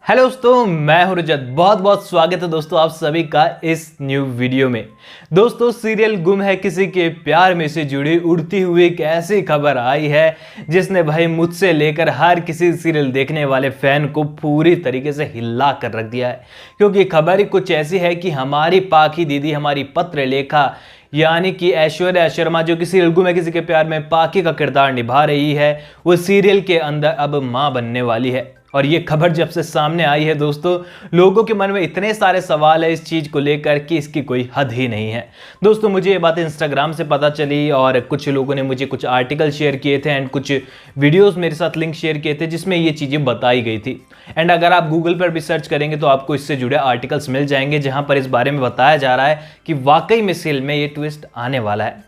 Hello दोस्तों, मैं हूं रजत। बहुत बहुत स्वागत है दोस्तों आप सभी का इस न्यू वीडियो में। दोस्तों, सीरियल गुम है किसी के प्यार में से जुड़ी उड़ती हुई एक ऐसी खबर आई है जिसने भाई मुझसे लेकर हर किसी सीरियल देखने वाले फैन को पूरी तरीके से हिला कर रख दिया है। क्योंकि खबर ही कुछ ऐसी है कि हमारी पाखी दीदी, हमारी पत्रलेखा यानी कि ऐश्वर्या शर्मा, जो कि सीरियल गुम है किसी के प्यार में पाखी का किरदार निभा रही है, वो सीरियल के अंदर अब मां बनने वाली है। और ये खबर जब से सामने आई है दोस्तों, लोगों के मन में इतने सारे सवाल है इस चीज़ को लेकर कि इसकी कोई हद ही नहीं है। दोस्तों, मुझे ये बात इंस्टाग्राम से पता चली और कुछ लोगों ने मुझे कुछ आर्टिकल शेयर किए थे एंड कुछ वीडियोस मेरे साथ लिंक शेयर किए थे जिसमें ये चीज़ें बताई गई थी। एंड अगर आप गूगल पर भी सर्च करेंगे तो आपको इससे जुड़े आर्टिकल्स मिल जाएंगे जहाँ पर इस बारे में बताया जा रहा है कि वाकई में सीरियल में ये ट्विस्ट आने वाला है।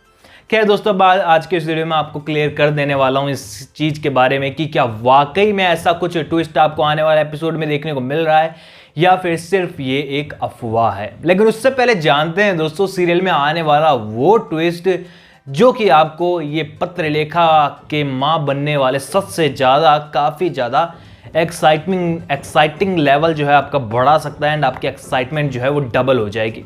खैर दोस्तों, आज के इस वीडियो में आपको क्लियर कर देने वाला हूं इस चीज़ के बारे में कि क्या वाकई में ऐसा कुछ ट्विस्ट आपको आने वाले एपिसोड में देखने को मिल रहा है या फिर सिर्फ ये एक अफवाह है। लेकिन उससे पहले जानते हैं दोस्तों, सीरियल में आने वाला वो ट्विस्ट जो कि आपको ये पत्रलेखा के मां बनने वाले सबसे ज़्यादा काफ़ी ज़्यादा एक्साइटिंग लेवल जो है आपका बढ़ा सकता है एंड आपकी एक्साइटमेंट जो है वो डबल हो जाएगी।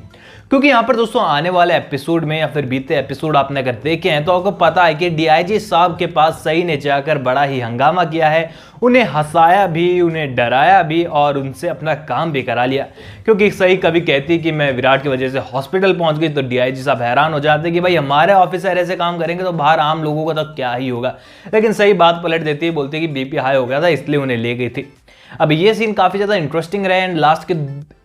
क्योंकि यहाँ पर दोस्तों आने वाले एपिसोड में या फिर बीते एपिसोड आपने अगर देखे हैं तो आपको पता है कि डीआईजी साहब के पास सई ने जाकर बड़ा ही हंगामा किया है, उन्हें हंसाया भी, उन्हें डराया भी और उनसे अपना काम भी करा लिया। क्योंकि सई कभी कहती कि मैं विराट की वजह से हॉस्पिटल पहुंच गई तो डीआईजी साहब हैरान हो जाते कि भाई हमारे ऑफिसर ऐसे काम करेंगे तो बाहर आम लोगों का तो क्या ही होगा। लेकिन सही बात पलट देती है, बोलती कि बीपी हाई हो गया था इसलिए उन्हें ले गई थी। अब ये सीन काफ़ी ज़्यादा इंटरेस्टिंग रहा एंड लास्ट के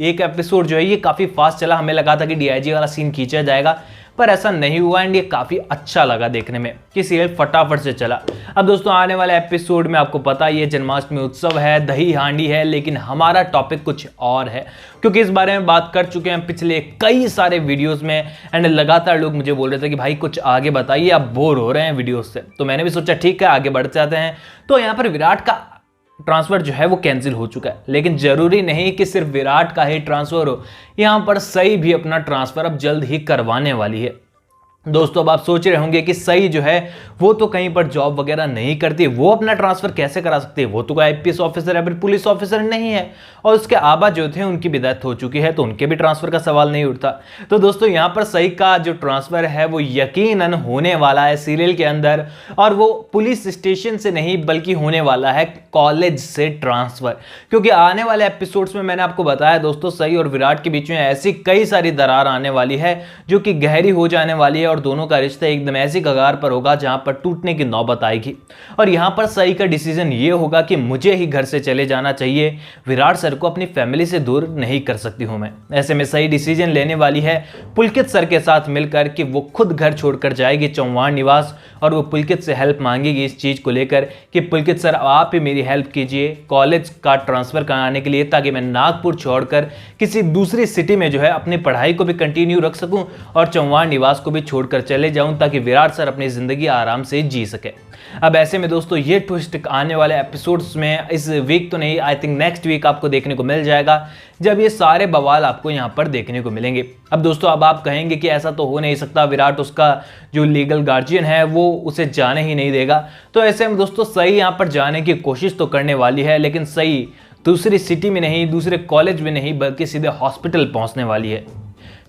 एक एपिसोड जो है ये काफ़ी फास्ट चला। हमें लगा था कि डीआईजी वाला सीन खींचा जाएगा पर ऐसा नहीं हुआ एंड ये काफ़ी अच्छा लगा देखने में कि सीरियल फटाफट से चला। अब दोस्तों आने वाले एपिसोड में आपको पता है ये जन्माष्टमी उत्सव है, दही हांडी है, लेकिन हमारा टॉपिक कुछ और है। क्योंकि इस बारे में बात कर चुके हैं पिछले कई सारे वीडियोस में एंड लगातार लोग मुझे बोल रहे थे कि भाई कुछ आगे बताइए, आप बोर हो रहे हैं वीडियोस से। तो मैंने भी सोचा ठीक है आगे बढ़ जाते हैं। तो यहाँ पर विराट का ट्रांसफर जो है वो कैंसिल हो चुका है, लेकिन जरूरी नहीं कि सिर्फ विराट का ही ट्रांसफर हो, यहां पर सई भी अपना ट्रांसफर अब जल्द ही करवाने वाली है। दोस्तों, अब आप सोच रहे होंगे कि सई जो है वो तो कहीं पर जॉब वगैरह नहीं करती, वो अपना ट्रांसफर कैसे करा सकती है, वो तो कोई आईपीएस ऑफिसर या फिर पुलिस ऑफिसर नहीं है और उसके आबा जो थे उनकी भी डेथ हो चुकी है तो उनके भी ट्रांसफर का सवाल नहीं उठता। तो दोस्तों यहाँ पर सई का जो ट्रांसफर है वो यकीनन होने वाला है सीरियल के अंदर, और वो पुलिस स्टेशन से नहीं बल्कि होने वाला है कॉलेज से ट्रांसफर। क्योंकि आने वाले एपिसोड्स में मैंने आपको बताया दोस्तों, सई और विराट के बीच में ऐसी कई सारी दरार आने वाली है जो कि गहरी हो जाने वाली है और दोनों का रिश्ता एकदम ऐसी कगार पर होगा जहां पर टूटने की नौबत आएगी। और यहां पर सई का डिसीजन ये होगा कि मुझे ही घर से चले जाना चाहिए, विराट सर को अपनी फैमिली से दूर नहीं कर सकती हूं मैं। ऐसे में सही डिसीजन लेने वाली है पुलकित सर के साथ मिलकर कि वो खुद घर छोड़कर जाएगी चौहान निवास और वो पुलकित से हेल्प मांगेगी इस चीज को लेकर कि पुलकित सर आप ही मेरी हेल्प कीजिए कॉलेज का ट्रांसफर कराने के लिए, ताकि मैं नागपुर छोड़कर किसी दूसरी सिटी में जो है अपनी पढ़ाई को भी कंटिन्यू रख सकूं और चौहान निवास को भी छोड़कर चले जाऊं ताकि विराट सर अपनी जिंदगी आराम से जी सके। अब ऐसे में दोस्तों ये ट्विस्ट आने वाले एपिसोड्स में इस वीक तो नहीं, आई थिंक नेक्स्ट वीक आपको देखने को मिल जाएगा जब ये सारे बवाल आपको यहाँ पर देखने को मिलेंगे। अब दोस्तों अब आप कहेंगे कि ऐसा तो हो नहीं सकता, विराट उसका जो लीगल गार्जियन है वो उसे जाने ही नहीं देगा। तो ऐसे में दोस्तों सही यहाँ पर जाने की कोशिश तो करने वाली है, लेकिन सही दूसरी सिटी में नहीं, दूसरे कॉलेज में नहीं, बल्कि सीधे हॉस्पिटल पहुंचने वाली है।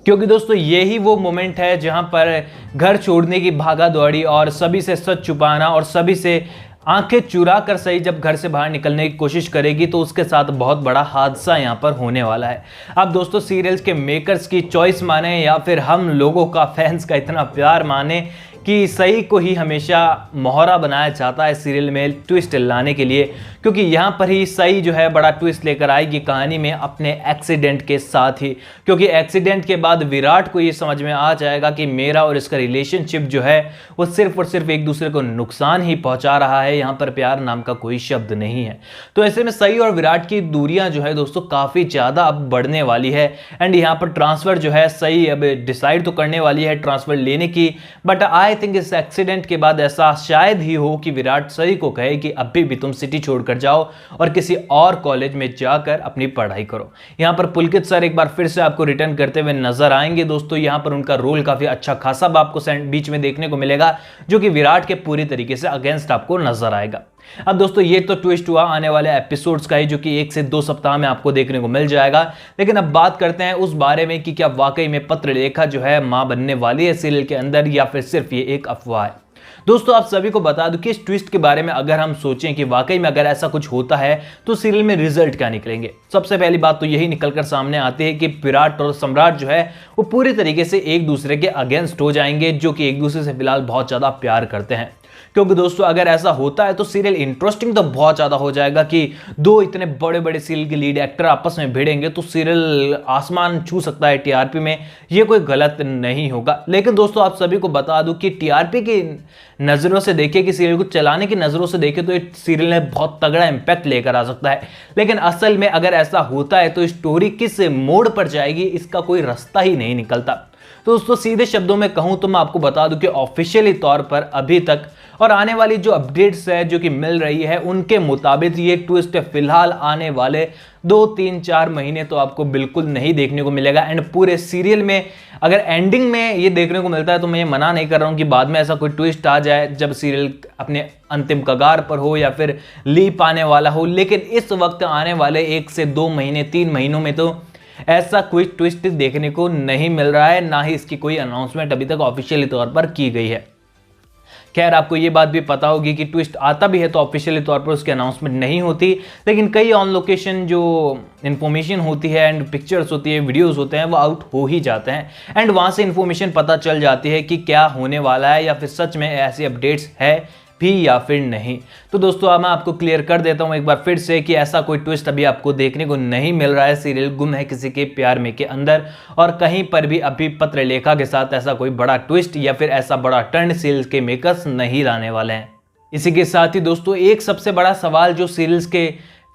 क्योंकि दोस्तों यही वो मोमेंट है जहां पर घर छोड़ने की भागा दौड़ी और सभी से सच छुपाना और सभी से आंखें चुरा कर सही जब घर से बाहर निकलने की कोशिश करेगी तो उसके साथ बहुत बड़ा हादसा यहां पर होने वाला है। अब दोस्तों सीरियल्स के मेकर्स की चॉइस माने या फिर हम लोगों का फैंस का इतना प्यार माने कि सही को ही हमेशा मोहरा बनाया जाता है सीरियल में ट्विस्ट लाने के लिए, क्योंकि यहाँ पर ही सही जो है बड़ा ट्विस्ट लेकर आएगी कहानी में अपने एक्सीडेंट के साथ ही। क्योंकि एक्सीडेंट के बाद विराट को ये समझ में आ जाएगा कि मेरा और इसका रिलेशनशिप जो है वो सिर्फ और सिर्फ एक दूसरे को नुकसान ही पहुंचा रहा है, यहाँ पर प्यार नाम का कोई शब्द नहीं है। तो ऐसे में सही और विराट की दूरियां जो है दोस्तों काफ़ी ज़्यादा अब बढ़ने वाली है एंड यहाँ पर ट्रांसफ़र जो है सही अब डिसाइड तो करने वाली है ट्रांसफ़र लेने की, बट आई थिंक इस एक्सीडेंट के बाद ऐसा शायद ही हो कि विराट सही को कहे कि अभी भी तुम सिटी छोड़कर छोड़कर जाओ और किसी और कॉलेज में जाकर अपनी पढ़ाई करो। यहाँ पर पुलकित सर एक बार फिर से आपको रिटर्न करते हुए नजर आएंगे दोस्तों। यहाँ पर उनका रोल काफी अच्छा खासा आपको बीच में देखने को मिलेगा, जो कि विराट के पूरी तरीके से अगेंस्ट आपको नजर आएगा। अब दोस्तों ये तो ट्विस्ट हुआ आने वाले एपिसोड्स का ही, जो कि 1 से 2 सप्ताह में आपको देखने को मिल जाएगा। लेकिन अब बात करते हैं उस बारे में कि क्या वाकई में पत्रलेखा जो है मां बनने वाली है सीरियल के अंदर, या फिर सिर्फ ये एक अफवाह है। दोस्तों आप सभी को बता दूं कि इस ट्विस्ट के बारे में अगर हम सोचें कि वाकई में अगर ऐसा कुछ होता है तो सीरियल में रिजल्ट क्या निकलेंगे, सबसे पहली बात तो यही निकलकर सामने आती है कि विराट और सम्राट जो है वो पूरी तरीके से एक दूसरे के अगेंस्ट हो जाएंगे, जो कि एक दूसरे से फिलहाल बहुत ज्यादा प्यार करते हैं। क्योंकि दोस्तों अगर ऐसा होता है तो सीरियल इंटरेस्टिंग तो बहुत ज्यादा हो जाएगा कि दो इतने बड़े बड़े सीरियल के लीड एक्टर आपस में भिड़ेंगे तो सीरियल आसमान छू सकता है टीआरपी में, ये कोई गलत नहीं होगा। लेकिन दोस्तों आप सभी को बता दूं कि टीआरपी की नजरों से देखें, कि सीरियल को चलाने की नजरों से देखें तो ये सीरियल में बहुत तगड़ा इंपैक्ट लेकर आ सकता है। लेकिन असल में अगर ऐसा होता है तो स्टोरी किस मोड़ पर जाएगी इसका कोई रास्ता ही नहीं निकलता। तो दोस्तों सीधे शब्दों में कहूं तो मैं आपको बता दूं कि ऑफिशियली तौर पर अभी तक और आने वाली जो अपडेट्स है जो कि मिल रही है उनके मुताबिक ये ट्विस्ट फिलहाल आने वाले 2, 3, 4 महीने तो आपको बिल्कुल नहीं देखने को मिलेगा। एंड पूरे सीरियल में अगर एंडिंग में ये देखने को मिलता है तो मैं ये मना नहीं कर रहा हूं कि बाद में ऐसा कोई ट्विस्ट आ जाए जब सीरियल अपने अंतिम कगार पर हो या फिर लीप आने वाला हो। लेकिन इस वक्त आने वाले 1 से 2 महीने 3 महीनों में तो ऐसा कोई ट्विस्ट देखने को नहीं मिल रहा है, ना ही इसकी कोई अनाउंसमेंट अभी तक ऑफिशियली तौर पर की गई है। खैर आपको ये बात भी पता होगी कि ट्विस्ट आता भी है तो ऑफिशियली तौर पर उसकी अनाउंसमेंट नहीं होती, लेकिन कई ऑन लोकेशन जो इन्फॉर्मेशन होती है एंड पिक्चर्स होती है, वीडियोस होते हैं, वो आउट हो ही जाते हैं एंड वहां से इन्फॉर्मेशन पता चल जाती है कि क्या होने वाला है या फिर सच में ऐसी अपडेट्स है भी या फिर नहीं। तो दोस्तों अब मैं आपको क्लियर कर देता हूं एक बार फिर से कि ऐसा कोई ट्विस्ट अभी आपको देखने को नहीं मिल रहा है। सीरियल गुम है किसी के प्यार में के अंदर और कहीं पर भी अभी पत्रलेखा के साथ ऐसा कोई बड़ा ट्विस्ट या फिर ऐसा बड़ा टर्न सीरियल के मेकर्स नहीं लाने वाले हैं। इसी के साथ ही दोस्तों एक सबसे बड़ा सवाल जो सीरियल्स के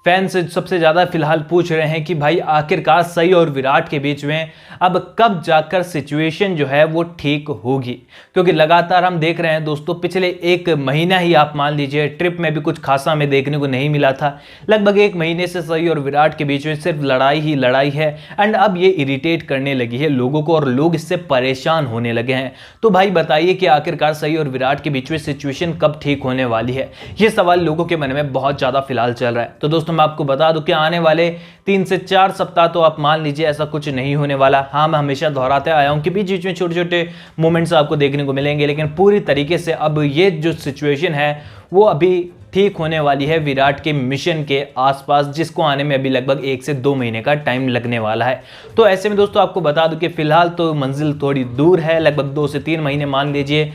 फैंस सबसे ज्यादा फिलहाल पूछ रहे हैं कि भाई आखिरकार सई और विराट के बीच में अब कब जाकर सिचुएशन जो है वो ठीक होगी, क्योंकि लगातार हम देख रहे हैं दोस्तों पिछले 1 महीना ही आप मान लीजिए ट्रिप में भी कुछ खासा हमें देखने को नहीं मिला था। लगभग 1 महीने से सई और विराट के बीच में सिर्फ लड़ाई ही लड़ाई है एंड अब ये इरिटेट करने लगी है लोगों को और लोग इससे परेशान होने लगे हैं। तो भाई बताइए कि आखिरकार सई और विराट के बीच में सिचुएशन कब ठीक होने वाली है, ये सवाल लोगों के मन में बहुत ज्यादा फिलहाल चल रहा है। तो दोस्तों मैं आपको बता दूं कि आने वाले 3 से 4 सप्ताह तो आप मान लीजिए ऐसा कुछ नहीं होने वाला। हाँ मैं हमेशा दोहराते आया हूं कि बीच बीच में छोटे छोटे मोमेंट्स आपको देखने को मिलेंगे, लेकिन पूरी तरीके से अब ये जो सिचुएशन है वो अभी ठीक होने वाली है विराट के मिशन के आसपास, जिसको आने में अभी लगभग 1 से 2 महीने का टाइम लगने वाला है। तो ऐसे में दोस्तों आपको बता दूं कि फिलहाल तो मंजिल थोड़ी दूर है, लगभग 2 से 3 महीने मान लीजिए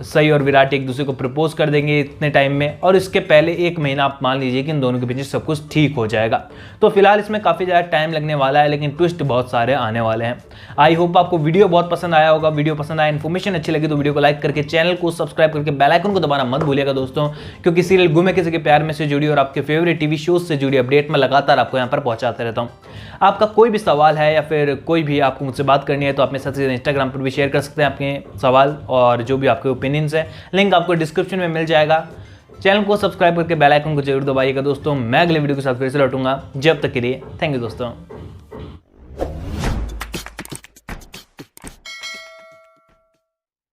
सई और विराट एक दूसरे को प्रपोज कर देंगे इतने टाइम में, और इसके पहले 1 महीना आप मान लीजिए कि इन दोनों के बीच सब कुछ ठीक हो जाएगा। तो फिलहाल इसमें काफ़ी ज़्यादा टाइम लगने वाला है, लेकिन ट्विस्ट बहुत सारे आने वाले हैं। आई होप आपको वीडियो बहुत पसंद आया होगा। वीडियो पसंद आया, इन्फॉर्मेशन अच्छी लगी तो वीडियो को लाइक करके चैनल को सब्सक्राइब करके बेल आइकन को दबाना मत भूलिएगा दोस्तों, क्योंकि सीरियल गुम है किसी के प्यार में से जुड़ी और आपके फेवरेट टीवी शोज से जुड़ी अपडेट मैं लगातार आपको यहाँ पर पहुँचाते रहता हूँ। आपका कोई भी सवाल है या फिर कोई भी आपको मुझसे बात करनी है तो आप मेरे साथ इंस्टाग्राम पर भी शेयर कर सकते हैं आपके सवाल और जो भी आपके ओपिनियंस है। लिंक आपको डिस्क्रिप्शन में मिल जाएगा। चैनल को सब्सक्राइब करके बेल आइकन को जरूर दबाइएगा दोस्तों। मैं अगले वीडियो के साथ फिर से लौटूंगा। जब तक के लिए थैंक यू दोस्तों।